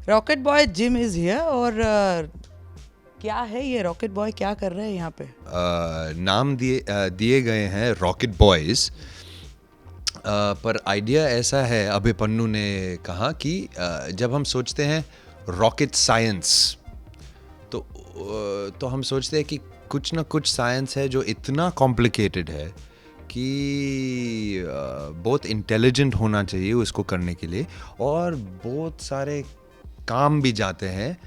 Rocket boy gym is here और क्या है ये रॉकेट बॉय, क्या कर रहे हैं यहाँ पे? नाम दिए गए हैं रॉकेट बॉयज़, पर आइडिया ऐसा है, अभय पन्नू ने कहा कि जब हम सोचते हैं रॉकेट साइंस तो हम सोचते हैं कि कुछ ना कुछ साइंस है जो इतना कॉम्प्लिकेटेड है कि बहुत इंटेलिजेंट होना चाहिए उसको करने के लिए, और बहुत सारे काम भी जाते हैं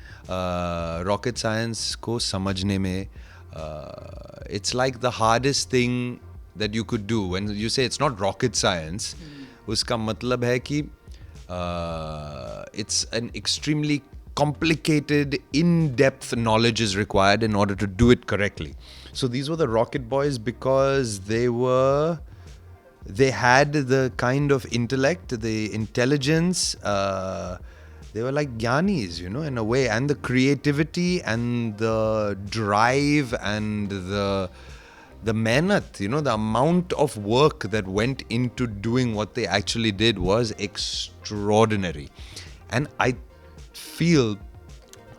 रॉकेट साइंस को समझने में. It's like the hardest thing that you could do. When you say it's not rocket science, उसका मतलब है कि it's an extremely complicated, in-depth knowledge is required in order to do it correctly. So these were the rocket boys because they had the kind of intellect, the intelligence, they were like gyanis, you know, in a way, and the creativity and the drive and the mehnat, you know, the amount of work that went into doing what they actually did was extraordinary. And I feel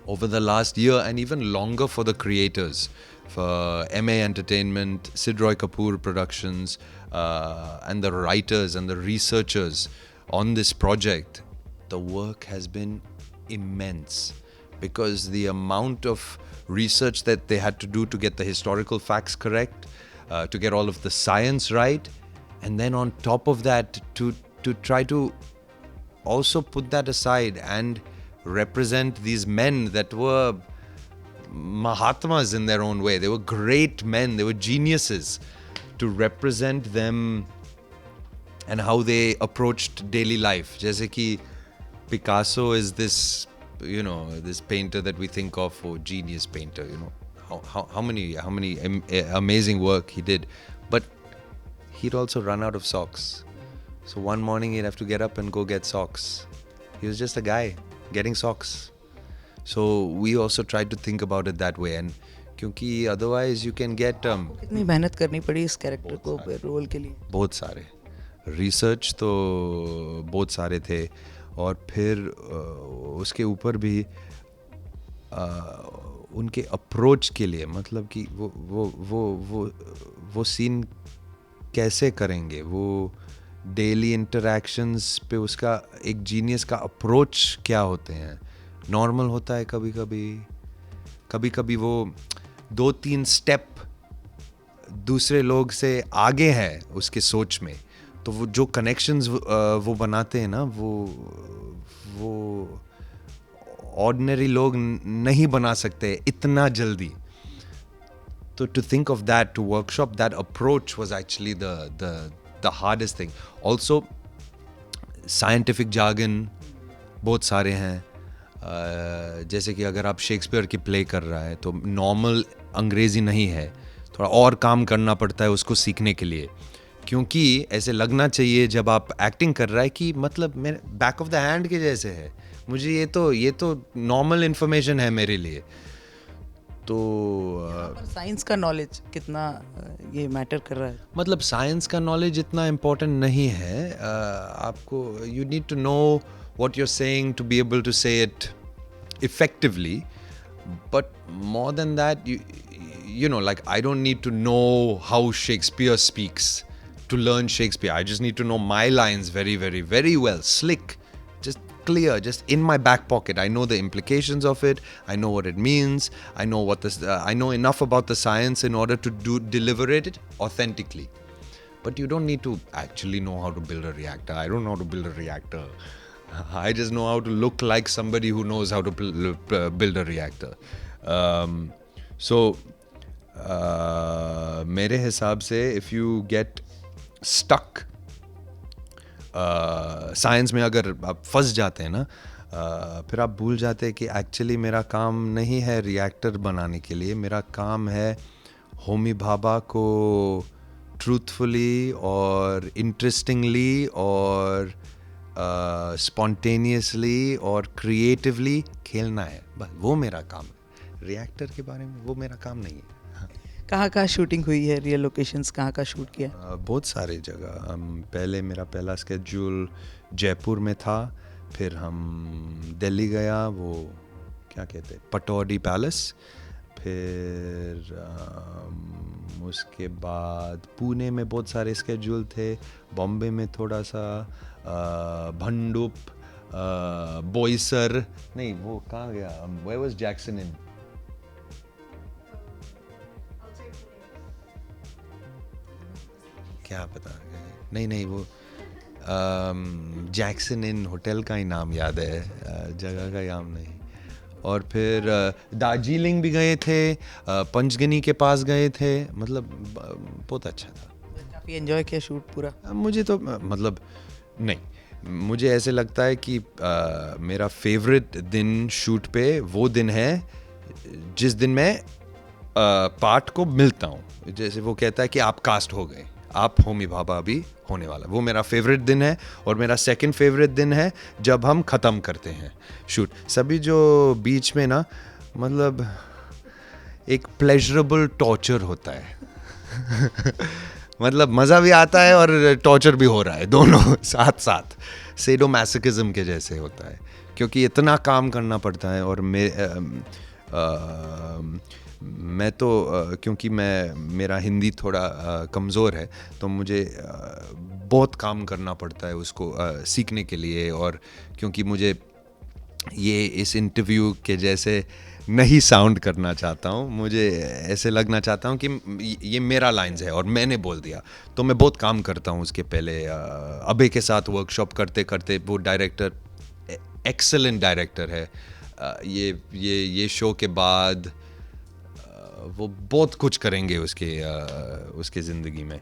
over the last year and even longer for the creators, for MA Entertainment, Sid Roy Kapoor Productions, and the writers and the researchers on this project, the work has been immense because the amount of research that they had to do to get the historical facts correct, to get all of the science right, and then on top of that to try to also put that aside and represent these men that were Mahatmas in their own way. They were great men, they were geniuses, to represent them and how they approached daily life. Jaise ki Picasso is this, you know, this painter that we think of, oh, genius painter, you know, how many amazing work he did, but he'd also run out of socks. So one morning he'd have to get up and go get socks. He was just a guy getting socks. So we also tried to think about it that way, and क्योंकि otherwise you can get कितनी मेहनत करनी पड़ी इस character को role के लिए? बहुत सारे रिसर्च तो बहुत सारे थे, और फिर उसके ऊपर भी उनके अप्रोच के लिए, मतलब कि वो सीन कैसे करेंगे, वो डेली इंटरैक्शंस पे उसका एक जीनियस का अप्रोच क्या होते हैं. नॉर्मल होता है कभी कभी वो 2-3 स्टेप दूसरे लोग से आगे है उसके सोच में, तो वो जो कनेक्शंस वो बनाते हैं ना, वो ऑर्डिनरी लोग नहीं बना सकते इतना जल्दी. तो to think of that, to workshop that approach was actually the hardest thing. Also scientific jargon बहुत सारे हैं. जैसे कि अगर आप शेक्सपियर की प्ले कर रहा है तो नॉर्मल अंग्रेज़ी नहीं है, थोड़ा और काम करना पड़ता है उसको सीखने के लिए, क्योंकि ऐसे लगना चाहिए जब आप एक्टिंग कर रहा है कि मतलब मेरे बैक ऑफ द हैंड के जैसे है, मुझे ये तो नॉर्मल इन्फॉर्मेशन है मेरे लिए. तो साइंस का नॉलेज कितना ये मैटर कर रहा है? मतलब साइंस का नॉलेज इतना इम्पोर्टेंट नहीं है. आपको you need to know what you're saying to be able to say it effectively, but more than that, you know, like I don't need to know how Shakespeare speaks to learn Shakespeare. I just need to know my lines very, very, very well, slick, just clear, just in my back pocket. I know the implications of it, I know what it means, I know what this I know enough about the science in order to deliver it authentically. But you don't need to actually know how to build a reactor. I don't know how to build a reactor. I just know how to look like somebody who knows how to build a reactor. So मेरे हिसाब से if you get stuck science में, अगर आप फंस जाते हैं ना, फिर आप भूल जाते हैं कि एक्चुअली मेरा काम नहीं है रिएक्टर बनाने के लिए, मेरा काम है होमी भाभा को ट्रूथफुली और इंटरेस्टिंगली और स्पॉन्टेनियसली और क्रिएटिवली खेलना है. बस वो मेरा काम है. रिएक्टर के बारे में वो मेरा काम नहीं है. कहाँ शूटिंग हुई है, रियल लोकेशंस कहाँ शूट किया? बहुत सारे जगह. पहले मेरा पहला स्केड्यूल जयपुर में था, फिर हम दिल्ली गया, वो क्या कहते हैं, पटौडी पैलेस। फिर उसके बाद पुणे में बहुत सारे स्केड्यूल थे, बॉम्बे में थोड़ा सा, भंडुप, बोईसर, नहीं वो कहाँ गया, वेयर वाज जैक्सन इन, क्या पता, नहीं वो जैक्सन इन होटल का ही नाम याद है, जगह का नाम नहीं। और फिर दार्जिलिंग भी गए थे, पंचगनी के पास गए थे, मतलब बहुत अच्छा था। काफ़ी एंजॉय किया शूट पूरा? मुझे तो मतलब नहीं, मुझे ऐसे लगता है कि मेरा फेवरेट दिन शूट पे वो दिन है जिस दिन मैं पार्ट को मिलता हूँ। जैसे वो कहता है कि आप कास्ट हो गए, आप होमी भाभा अभी होने वाला, वो मेरा फेवरेट दिन है। और मेरा सेकंड फेवरेट दिन है जब हम ख़त्म करते हैं शूट। सभी जो बीच में ना, मतलब एक प्लेजरेबल टॉर्चर होता है मतलब मज़ा भी आता है और टॉर्चर भी हो रहा है, दोनों साथ साथ, सेडोमैसोकिज्म के जैसे होता है, क्योंकि इतना काम करना पड़ता है। और मैं तो क्योंकि मेरा हिंदी थोड़ा कमज़ोर है, तो मुझे बहुत काम करना पड़ता है उसको सीखने के लिए। और क्योंकि मुझे ये इस इंटरव्यू के जैसे नहीं साउंड करना चाहता हूँ, मुझे ऐसे लगना चाहता हूँ कि ये मेरा लाइन्स है और मैंने बोल दिया, तो मैं बहुत काम करता हूँ उसके पहले। अबे के साथ वर्कशॉप करते करते, वो डायरेक्टर एक्सेलेंट डायरेक्टर है, ये शो के बाद वो बहुत कुछ करेंगे उसके ज़िंदगी में।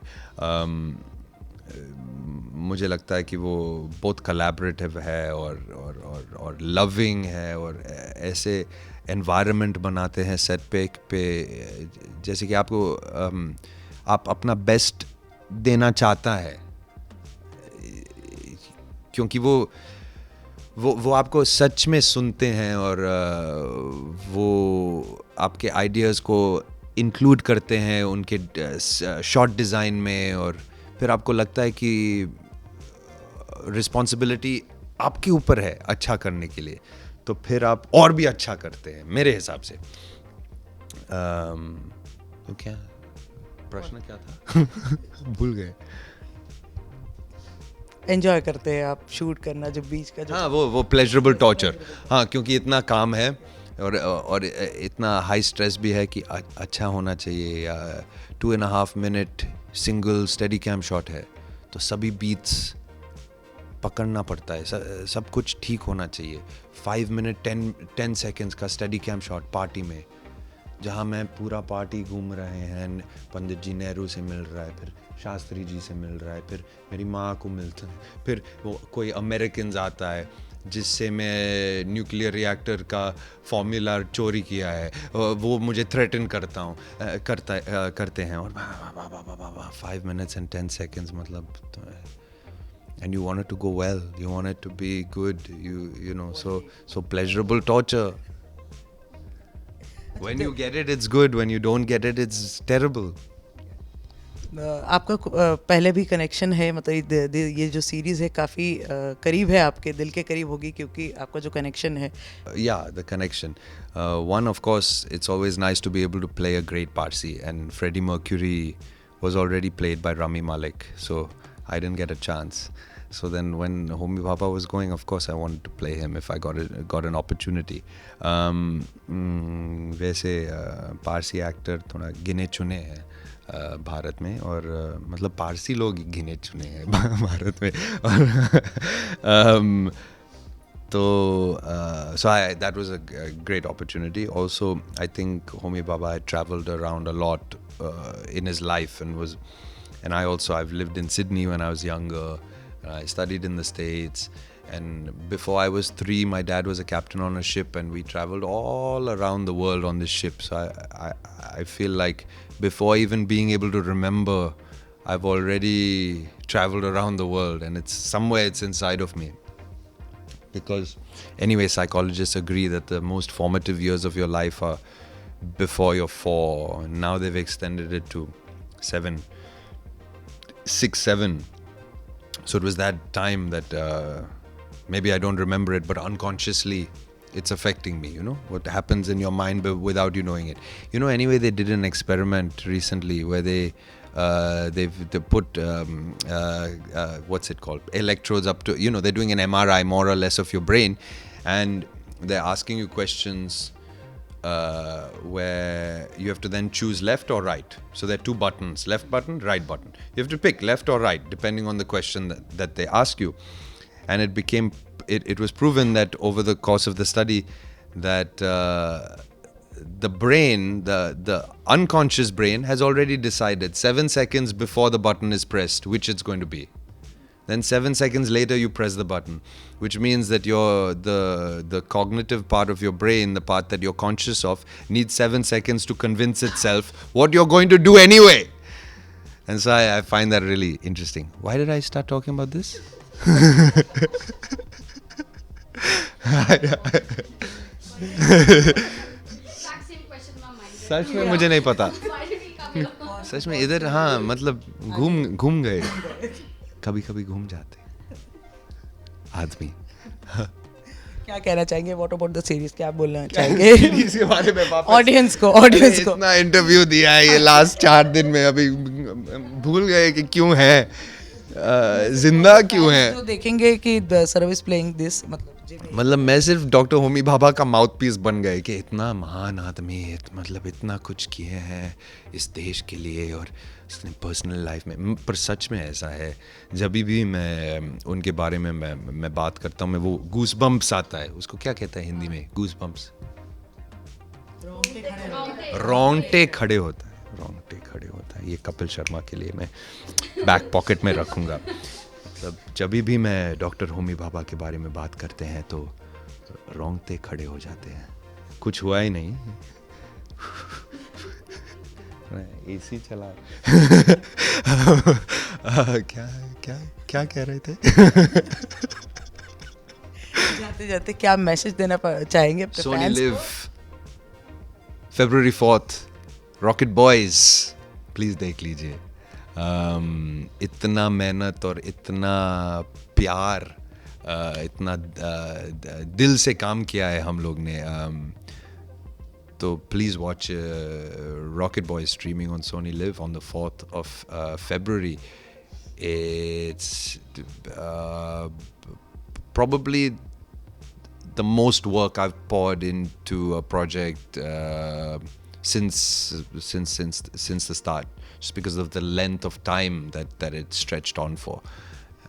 मुझे लगता है कि वो बहुत कोलैबोरेटिव है और लविंग है, और ऐसे एनवायरनमेंट बनाते हैं सेट पे जैसे कि आप अपना बेस्ट देना चाहता है, क्योंकि वो आपको सच में सुनते हैं और वो आपके आइडियाज़ को इंक्लूड करते हैं उनके शॉर्ट डिज़ाइन में। और फिर आपको लगता है कि रिस्पॉन्सिबिलिटी आपके ऊपर है अच्छा करने के लिए, तो फिर आप और भी अच्छा करते हैं मेरे हिसाब से। तो क्या प्रश्न क्या था भूल गए। एंजॉय करते हैं आप शूट करना जब बीच का जो? हाँ, वो प्लेजरेबल टॉर्चर, हाँ, क्योंकि इतना काम है और इतना हाई स्ट्रेस भी है कि अच्छा होना चाहिए। या 2.5 minute single steady cam shot है, तो सभी बीट्स पकड़ना पड़ता है, सब कुछ ठीक होना चाहिए। 5 मिनट 10 सेकेंड्स का स्टेडी कैम शॉट पार्टी में, जहाँ मैं पूरा पार्टी घूम रहे हैं, पंडित जी नेहरू से मिल रहा है, फिर शास्त्री जी से मिल रहा है, फिर मेरी माँ को मिलता है, फिर वो कोई अमेरिकन आता है जिससे मैं न्यूक्लियर रिएक्टर का फॉर्मूला चोरी किया है, वो मुझे थ्रेटन करते हैं, और 5 मिनट्स एंड 10 सेकेंड्स, मतलब and you want it to go well, you want it to be good, you know, so pleasurable torture. When you get it, it's good. When you don't get it, it's terrible. आपका पहले भी connection है, मतलब ये जो series है काफ़ी करीब है, आपके दिल के करीब होगी क्योंकि आपका जो कनेक्शन है। Yeah, the connection. One, of course, it's always nice to be able to play a great Parsi, and Freddie Mercury was already played by Rami Malek, so I didn't get a chance. So then when Homi Bhabha was going, of course I wanted to play him if I got an opportunity. वैसे Parsi actor थोड़ा गिने चुने हैं भारत में, और मतलब पारसी लोग गिने चुने हैं भारत में, और so that was a great opportunity. Also, I think Homi Bhabha had traveled around a lot in his life, and I've lived in Sydney when I was younger. I studied in the States, and before I was 3, my dad was a captain on a ship, and we traveled all around the world on this ship. So I feel like before even being able to remember, I've already traveled around the world, and it's inside of me. Because anyway, psychologists agree that the most formative years of your life are before you're 4. Now they've extended it to 7. So it was that time that maybe I don't remember it, but unconsciously it's affecting me, you know, what happens in your mind without you knowing it. You know, anyway, they did an experiment recently where they put what's it called, electrodes up to, you know, they're doing an MRI more or less of your brain, and they're asking you questions where you have to then choose left or right. So there are two buttons, left button, right button. You have to pick left or right depending on the question that they ask you. And it was proven that over the course of the study that the brain, the unconscious brain, has already decided 7 seconds before the button is pressed which it's going to be. Then 7 seconds later you press the button, which means that the cognitive part of your brain, the part that you're conscious of, needs 7 seconds to convince itself what you're going to do anyway. And so I find that really interesting. Why did I start talking about this? सच में मुझे नहीं पता, सच में इधर, हाँ मतलब घूम गए, कभी कभी घूम जाते आदमी. क्या कहना चाहेंगे? व्हाट अबाउट द सीरीज, क्या बोलना चाहेंगे सीरीज के बारे में वापस ऑडियंस को? इतना इंटरव्यू दिया है ये लास्ट 4 दिन में, अभी भूल गए कि क्यों है, जिंदा क्यों है. तो देखेंगे कि द सर्विस प्लेइंग दिस, मतलब मैं सिर्फ डॉक्टर होमी भाभा का माउथ पीस बन गए कि इतना महान आदमी, मतलब इतना कुछ किए हैं इस देश के लिए और उसने पर्सनल लाइफ में. पर सच में ऐसा है, जब भी मैं उनके बारे में मैं बात करता हूँ, मैं वो गूस बम्प्स आता है, उसको क्या कहता है हिंदी में? गूस बम्प्स, रोंगटे खड़े होता है, रोंगटे खड़े होता है. ये कपिल शर्मा के लिए मैं बैक पॉकेट में रखूँगा. मतलब जब भी मैं डॉक्टर होमी भाभा के बारे में बात करते हैं तो रोंगटे खड़े हो जाते हैं. कुछ हुआ ही नहीं, एसी चला. क्या कह रहे थे? जाते जाते क्या मैसेज देना चाहेंगे अपने सोनी फैंस लिव, को? February 4th, rocket boys, please देख लीजिए. इतना मेहनत और इतना प्यार, इतना दिल से काम किया है हम लोग ने. तो please watch rocket boys streaming on Sony live on the 4th of February. It's probably the most work I've poured into a project since the start, just because of the length of time that it stretched on for.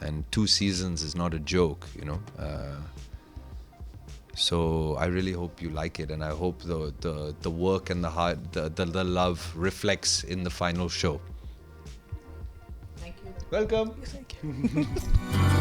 And 2 seasons is not a joke, you know. So I really hope you like it, and I hope the work and the heart, the love reflects in the final show. Thank you. Welcome. Thank you.